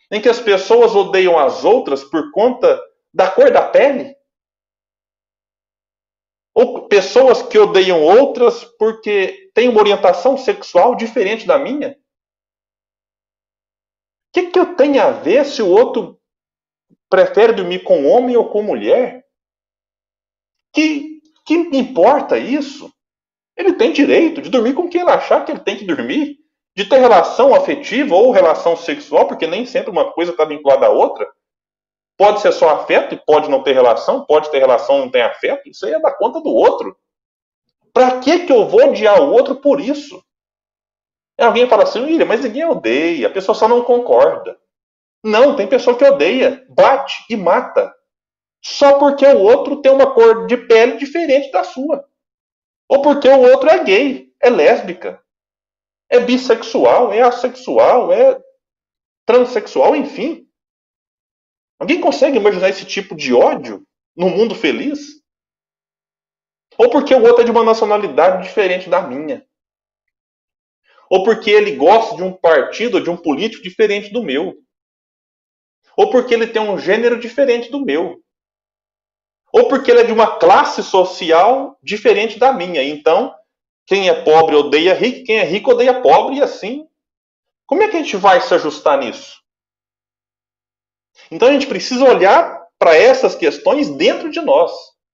[SPEAKER 6] em que as pessoas odeiam as outras por conta da cor da pele? Ou pessoas que odeiam outras porque têm uma orientação sexual diferente da minha? O que eu tenho a ver se o outro prefere dormir com homem ou com mulher? Que importa isso? Ele tem direito de dormir com quem ele achar que ele tem que dormir, de ter relação afetiva ou relação sexual, porque nem sempre uma coisa está vinculada à outra. Pode ser só afeto e pode não ter relação, pode ter relação e não tem afeto. Isso aí é da conta do outro. Para que eu vou odiar o outro por isso? Alguém fala assim, William, mas ninguém odeia, a pessoa só não concorda. Não, tem pessoa que odeia, bate e mata. Só porque o outro tem uma cor de pele diferente da sua. Ou porque o outro é gay, é lésbica, é bissexual, é assexual, é transexual, enfim. Alguém consegue imaginar esse tipo de ódio num mundo feliz? Ou porque o outro é de uma nacionalidade diferente da minha? Ou porque ele gosta de um partido ou de um político diferente do meu? Ou porque ele tem um gênero diferente do meu? Ou porque ele é de uma classe social diferente da minha? Então, quem é pobre odeia rico, quem é rico odeia pobre, e assim. Como é que a gente vai se ajustar nisso? Então a gente precisa olhar para essas questões dentro de nós,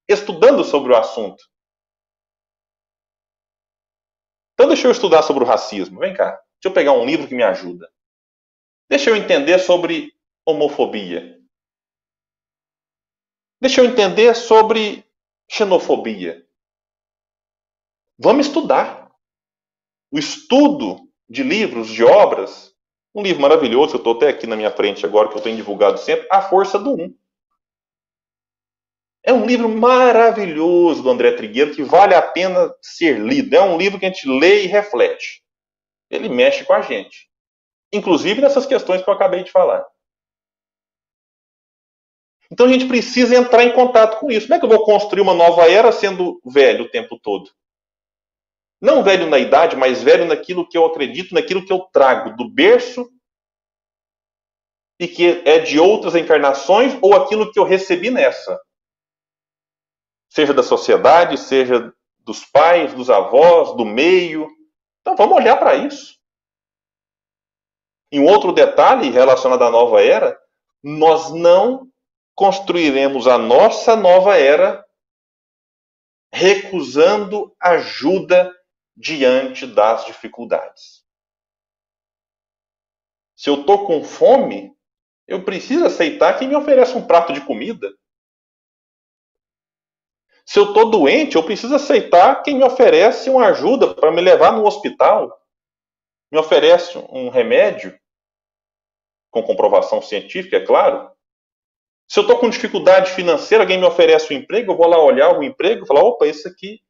[SPEAKER 6] estudando sobre o assunto. Então deixa eu estudar sobre o racismo. Vem cá, deixa eu pegar um livro que me ajuda. Deixa eu entender sobre homofobia. Deixa eu entender sobre xenofobia. Vamos estudar. O estudo de livros, de obras. Um livro maravilhoso, eu estou até aqui na minha frente agora, que eu tenho divulgado sempre, A Força do Um. É um livro maravilhoso do André Trigueiro, que vale a pena ser lido. É um livro que a gente lê e reflete. Ele mexe com a gente. Inclusive nessas questões que eu acabei de falar. Então a gente precisa entrar em contato com isso. Como é que eu vou construir uma nova era sendo velho o tempo todo? Não velho na idade, mas velho naquilo que eu acredito, naquilo que eu trago do berço e que é de outras encarnações ou aquilo que eu recebi nessa. Seja da sociedade, seja dos pais, dos avós, do meio. Então vamos olhar para isso. E um outro detalhe relacionado à nova era, nós não construiremos a nossa nova era recusando ajuda diante das dificuldades. Se eu estou com fome, eu preciso aceitar quem me oferece um prato de comida. Se eu estou doente, eu preciso aceitar quem me oferece uma ajuda para me levar no hospital. me oferece um remédio, com comprovação científica, é claro. Se eu estou com dificuldade financeira, alguém me oferece um emprego, eu vou lá olhar o emprego e falar, opa, esse aqui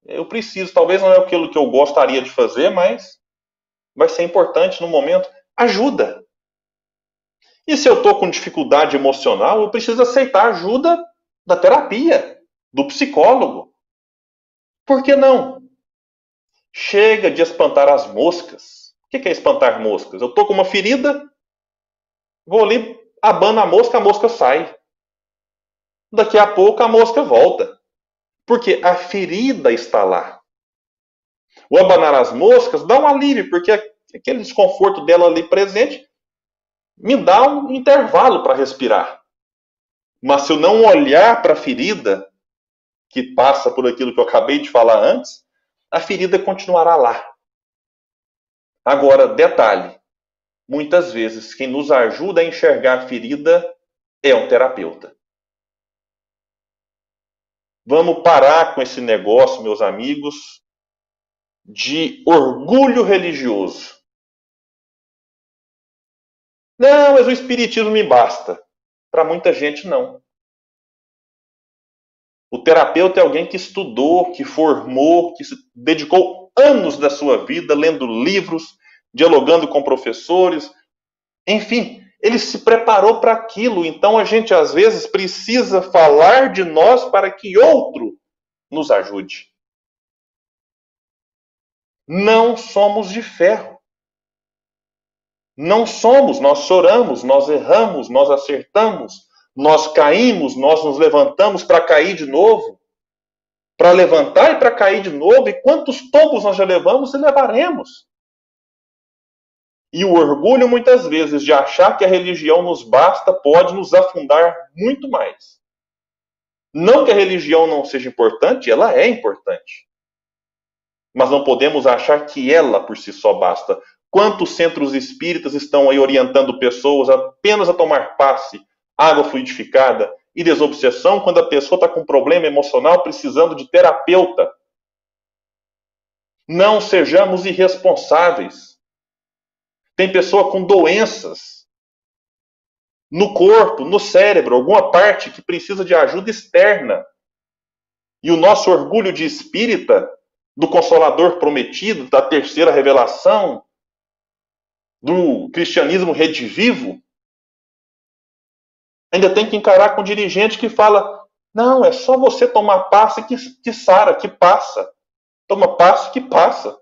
[SPEAKER 6] eu preciso. Talvez não é aquilo que eu gostaria de fazer, mas vai ser importante no momento. Ajuda. E se eu estou com dificuldade emocional, eu preciso aceitar a ajuda da terapia, do psicólogo. Por que não? Chega de espantar as moscas. O que é espantar moscas? Eu estou com uma ferida, vou ali, abano a mosca sai. Daqui a pouco a mosca volta. Porque a ferida está lá. O abanar as moscas dá um alívio, porque aquele desconforto dela ali presente me dá um intervalo para respirar. Mas se eu não olhar para a ferida, que passa por aquilo que eu acabei de falar antes, a ferida continuará lá. Agora, detalhe, muitas vezes quem nos ajuda a enxergar a ferida é um terapeuta. Vamos parar com esse negócio, meus amigos, de orgulho religioso. Não, mas o espiritismo me basta. Para muita gente, não. O terapeuta é alguém que estudou, que formou, que se dedicou anos da sua vida lendo livros, dialogando com professores. Enfim, ele se preparou para aquilo. Então a gente, às vezes, precisa falar de nós para que outro nos ajude. Não somos de ferro. Não somos, nós choramos, nós erramos, nós acertamos, nós caímos, nós nos levantamos para cair de novo, para levantar e para cair de novo, e quantos tombos nós já levamos e levaremos. E o orgulho, muitas vezes, de achar que a religião nos basta, pode nos afundar muito mais. Não que a religião não seja importante, ela é importante. Mas não podemos achar que ela por si só basta. Quantos centros espíritas estão aí orientando pessoas apenas a tomar passe, água fluidificada e desobsessão quando a pessoa está com problema emocional precisando de terapeuta? Não sejamos irresponsáveis. Tem pessoa com doenças no corpo, no cérebro, alguma parte que precisa de ajuda externa. E o nosso orgulho de espírita, do Consolador prometido, da terceira revelação, do cristianismo redivivo, ainda tem que encarar com um dirigente que fala, não, é só você tomar passe que sara, que passa. Toma passe que passa.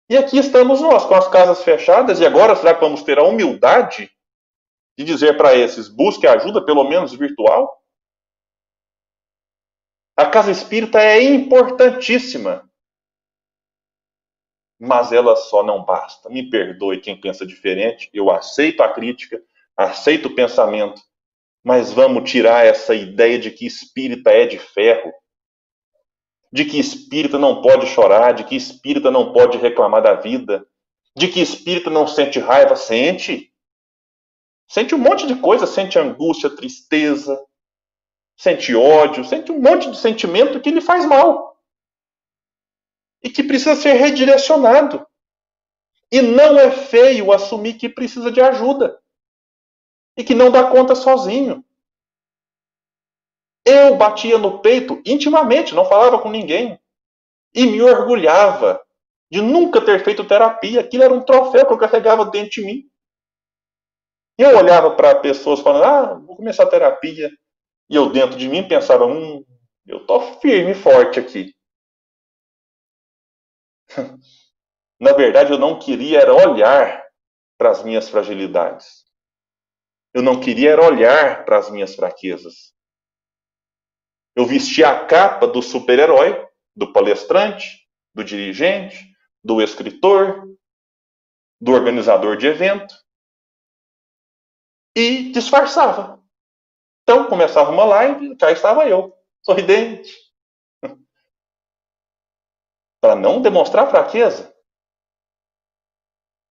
[SPEAKER 6] E aqui estamos nós, com as casas fechadas, e agora será que vamos ter a humildade de dizer para esses, busque ajuda, pelo menos virtual? A casa espírita é importantíssima. Mas ela só não basta. Me perdoe quem pensa diferente, eu aceito a crítica, aceito o pensamento, mas vamos tirar essa ideia de que espírita é de ferro, de que espírita não pode chorar, de que espírita não pode reclamar da vida, de que espírita não sente raiva. Sente um monte de coisa, sente angústia, tristeza, sente ódio, sente um monte de sentimento que lhe faz mal. E que precisa ser redirecionado. E não é feio assumir que precisa de ajuda. E que não dá conta sozinho. Eu batia no peito intimamente, não falava com ninguém. E me orgulhava de nunca ter feito terapia. Aquilo era um troféu que eu carregava dentro de mim. E eu olhava para pessoas falando, vou começar a terapia. E eu dentro de mim pensava, eu tô firme e forte aqui. Na verdade, eu não queria era olhar para as minhas fragilidades. Eu não queria era olhar para as minhas fraquezas. Eu vestia a capa do super-herói, do palestrante, do dirigente, do escritor, do organizador de evento e disfarçava. Então, começava uma live, cá estava eu, sorridente. Para não demonstrar fraqueza.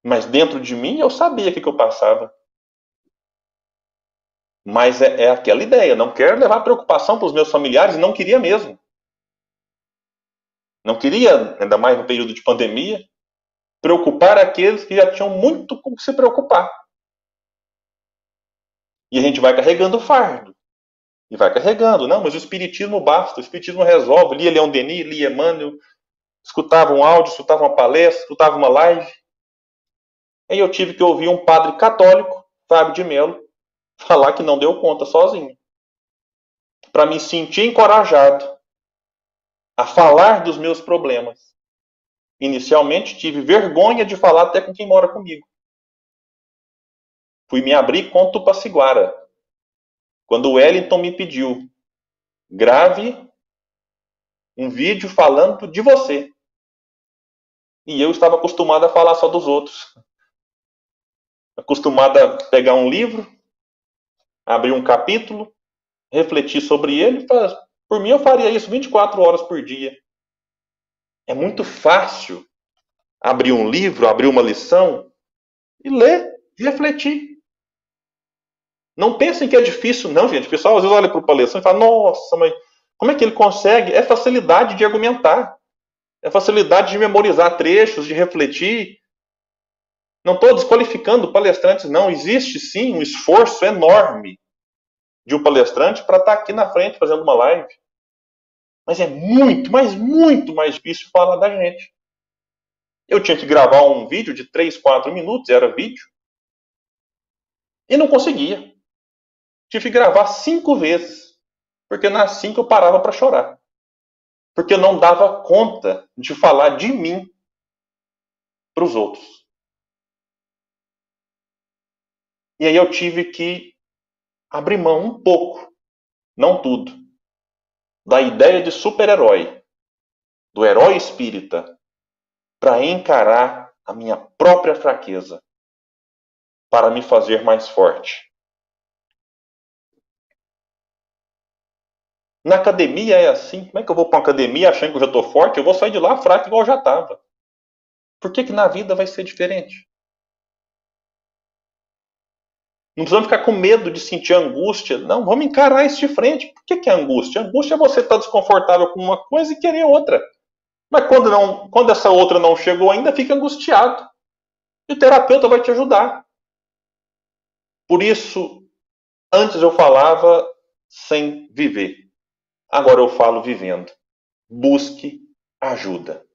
[SPEAKER 6] Mas dentro de mim eu sabia o que eu passava. Mas é aquela ideia, não quero levar preocupação para os meus familiares e não queria mesmo. Não queria, ainda mais no período de pandemia, preocupar aqueles que já tinham muito com que se preocupar. E a gente vai carregando o fardo. E vai carregando. Não, mas o Espiritismo basta, o Espiritismo resolve. Lia Leon Denis, lia Emmanuel, escutava um áudio, escutava uma palestra, escutava uma live. Aí eu tive que ouvir um padre católico, Fábio de Mello, falar que não deu conta sozinho. Para me sentir encorajado a falar dos meus problemas. Inicialmente tive vergonha de falar até com quem mora comigo. Fui me abrir com Tupaciguara. Quando o Wellington me pediu, grave um vídeo falando de você. E eu estava acostumado a falar só dos outros. Acostumado a pegar um livro, abrir um capítulo, refletir sobre ele. Por mim, eu faria isso 24 horas por dia. É muito fácil abrir um livro, abrir uma lição e ler, refletir. Não pensem que é difícil, não, gente. O pessoal às vezes olha para o palestrante e fala, nossa, mas como é que ele consegue? É facilidade de argumentar. É facilidade de memorizar trechos, de refletir. Não estou desqualificando palestrantes, não. Existe, sim, um esforço enorme de um palestrante para estar aqui na frente fazendo uma live. Mas é muito, mas muito mais difícil falar da gente. Eu tinha que gravar um vídeo de 3, 4 minutos, era vídeo, e não conseguia. Tive que gravar 5 vezes, porque nas 5 eu parava para chorar. Porque eu não dava conta de falar de mim para os outros. E aí eu tive que abrir mão um pouco, não tudo, da ideia de super-herói, do herói espírita, para encarar a minha própria fraqueza, para me fazer mais forte. Na academia é assim. Como é que eu vou para uma academia achando que eu já estou forte? Eu vou sair de lá fraco igual eu já estava. Por que na vida vai ser diferente? Não precisamos ficar com medo de sentir angústia. Não, vamos encarar isso de frente. Por que é angústia? Angústia é você estar desconfortável com uma coisa e querer outra. Mas quando essa outra não chegou ainda, fica angustiado. E o terapeuta vai te ajudar. Por isso, antes eu falava sem viver. Agora eu falo vivendo. Busque ajuda.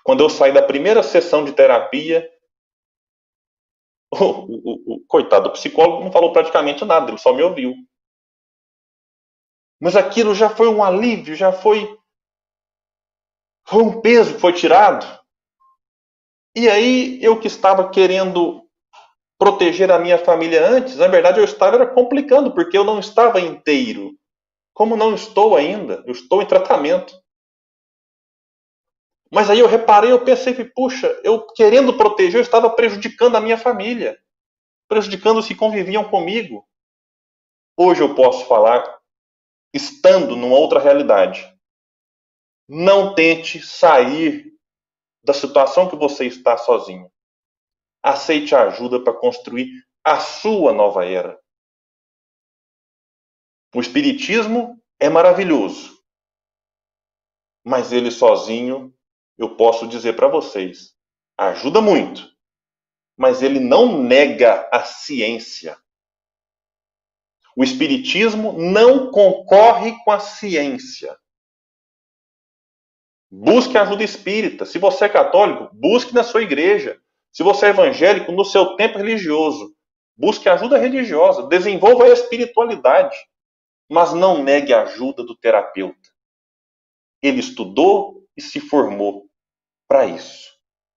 [SPEAKER 6] Quando eu saí da primeira sessão de terapia, o coitado do psicólogo não falou praticamente nada, ele só me ouviu. Mas aquilo já foi um alívio, já foi um peso que foi tirado. E aí, eu que estava querendo proteger a minha família antes, na verdade eu estava complicando, porque eu não estava inteiro. Como não estou ainda, eu estou em tratamento. Mas aí eu reparei, eu pensei que, puxa, eu querendo proteger, eu estava prejudicando a minha família, prejudicando os que conviviam comigo. Hoje eu posso falar, estando numa outra realidade. Não tente sair da situação que você está sozinho. Aceite a ajuda para construir a sua nova era. O Espiritismo é maravilhoso, mas ele sozinho, eu posso dizer para vocês, ajuda muito, mas ele não nega a ciência. O Espiritismo não concorre com a ciência. Busque ajuda espírita. Se você é católico, busque na sua igreja. Se você é evangélico, no seu tempo religioso, busque ajuda religiosa. Desenvolva a espiritualidade, mas não negue a ajuda do terapeuta. Ele estudou e se formou para isso,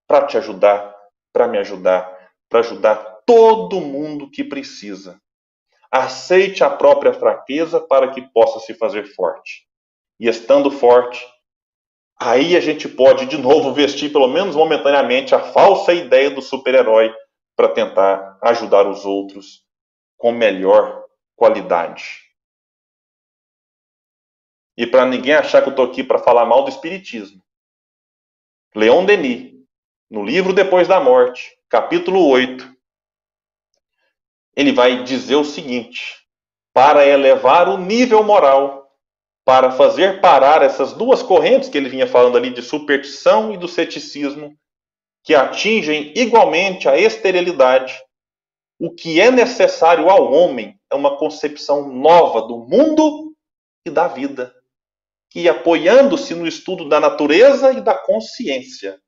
[SPEAKER 6] para te ajudar, para me ajudar, para ajudar todo mundo que precisa. Aceite a própria fraqueza para que possa se fazer forte. E estando forte, aí a gente pode de novo vestir, pelo menos momentaneamente, a falsa ideia do super-herói para tentar ajudar os outros com melhor qualidade. E para ninguém achar que eu estou aqui para falar mal do Espiritismo, Leon Denis, no livro Depois da Morte, capítulo 8, ele vai dizer o seguinte: para elevar o nível moral, para fazer parar essas duas correntes que ele vinha falando ali de superstição e do ceticismo, que atingem igualmente a esterilidade. O que é necessário ao homem é uma concepção nova do mundo e da vida, que, apoiando-se no estudo da natureza e da consciência,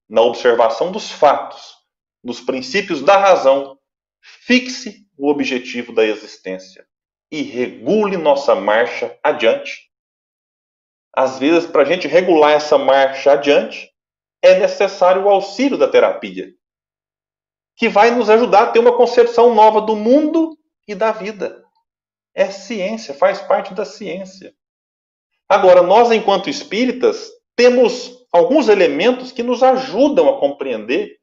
[SPEAKER 6] na observação dos fatos, nos princípios da razão, fixe o objetivo da existência e regule nossa marcha adiante. Às vezes, para a gente regular essa marcha adiante, é necessário o auxílio da terapia, que vai nos ajudar a ter uma concepção nova do mundo e da vida. É ciência, faz parte da ciência. Agora, nós, enquanto espíritas, temos alguns elementos que nos ajudam a compreender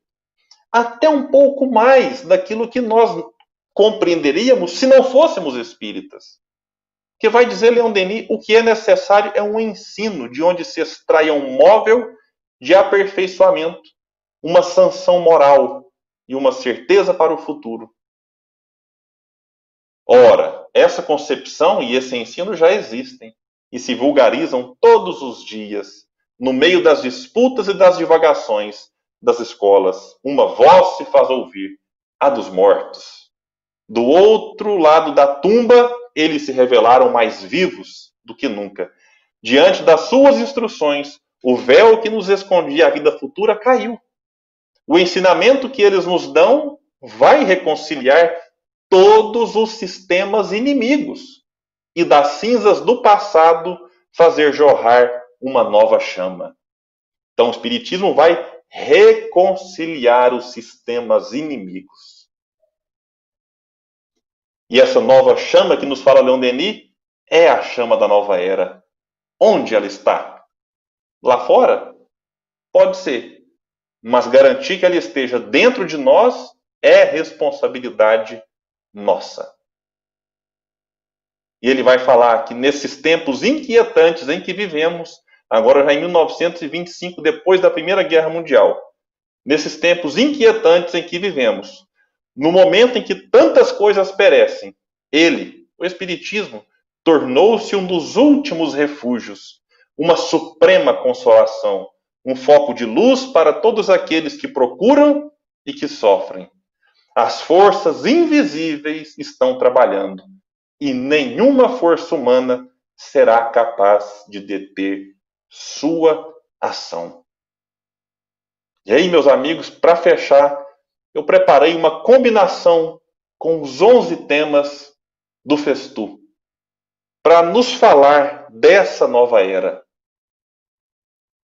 [SPEAKER 6] até um pouco mais daquilo que nós compreenderíamos se não fôssemos espíritas. Que vai dizer Leon Denis, o que é necessário é um ensino de onde se extraia um móvel de aperfeiçoamento, uma sanção moral e uma certeza para o futuro. Ora, essa concepção e esse ensino já existem e se vulgarizam todos os dias, no meio das disputas e das divagações das escolas. Uma voz se faz ouvir, a dos mortos. Do outro lado da tumba, eles se revelaram mais vivos do que nunca. Diante das suas instruções, o véu que nos escondia a vida futura caiu. O ensinamento que eles nos dão vai reconciliar todos os sistemas inimigos e das cinzas do passado fazer jorrar uma nova chama. Então o Espiritismo vai reconciliar os sistemas inimigos. E essa nova chama que nos fala Leon Denis é a chama da nova era. Onde ela está? Lá fora? Pode ser. Mas garantir que ela esteja dentro de nós é responsabilidade nossa. E ele vai falar que nesses tempos inquietantes em que vivemos, agora já em 1925, depois da Primeira Guerra Mundial, nesses tempos inquietantes em que vivemos, no momento em que tantas coisas perecem, ele, o Espiritismo, tornou-se um dos últimos refúgios, uma suprema consolação, um foco de luz para todos aqueles que procuram e que sofrem. As forças invisíveis estão trabalhando e nenhuma força humana será capaz de deter sua ação. E aí, meus amigos, para fechar, eu preparei uma combinação com os 11 temas do Festu, para nos falar dessa nova era.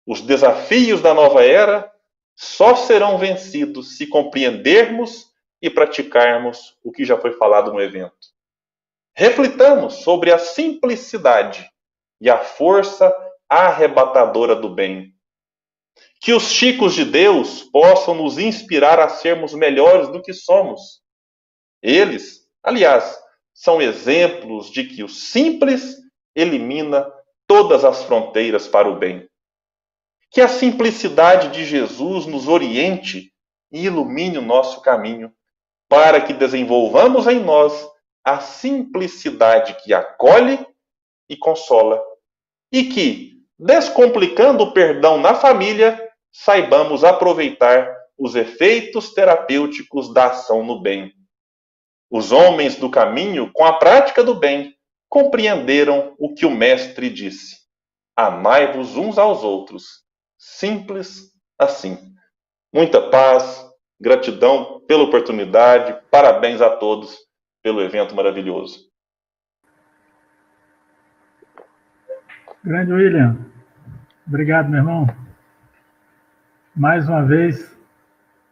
[SPEAKER 6] Os desafios da nova era só serão vencidos se compreendermos e praticarmos o que já foi falado no evento. Reflitamos sobre a simplicidade e a força arrebatadora do bem. Que os chicos de Deus possam nos inspirar a sermos melhores do que somos. Eles, aliás, são exemplos de que o simples elimina todas as fronteiras para o bem. Que a simplicidade de Jesus nos oriente e ilumine o nosso caminho, para que desenvolvamos em nós a simplicidade que acolhe e consola, e que, descomplicando o perdão na família, saibamos aproveitar os efeitos terapêuticos da ação no bem. Os homens do caminho, com a prática do bem, compreenderam o que o Mestre disse: amai-vos uns aos outros. Simples assim. Muita paz, gratidão pela oportunidade, parabéns a todos pelo evento maravilhoso.
[SPEAKER 4] Grande William, obrigado, meu irmão. Mais uma vez,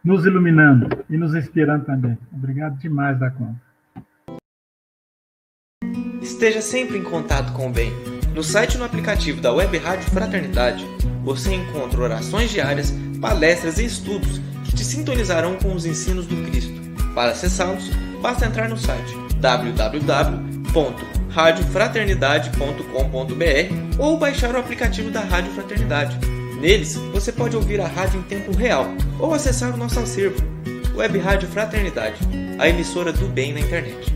[SPEAKER 4] nos iluminando e nos inspirando também. Obrigado demais da conta.
[SPEAKER 3] Esteja sempre em contato com o bem. No site e no aplicativo da Web Rádio Fraternidade, você encontra orações diárias, palestras e estudos que te sintonizarão com os ensinos do Cristo. Para acessá-los, basta entrar no site www.radiofraternidade.com.br ou baixar o aplicativo da Rádio Fraternidade. Neles, você pode ouvir a rádio em tempo real ou acessar o nosso acervo, Web Rádio Fraternidade, a emissora do bem na internet.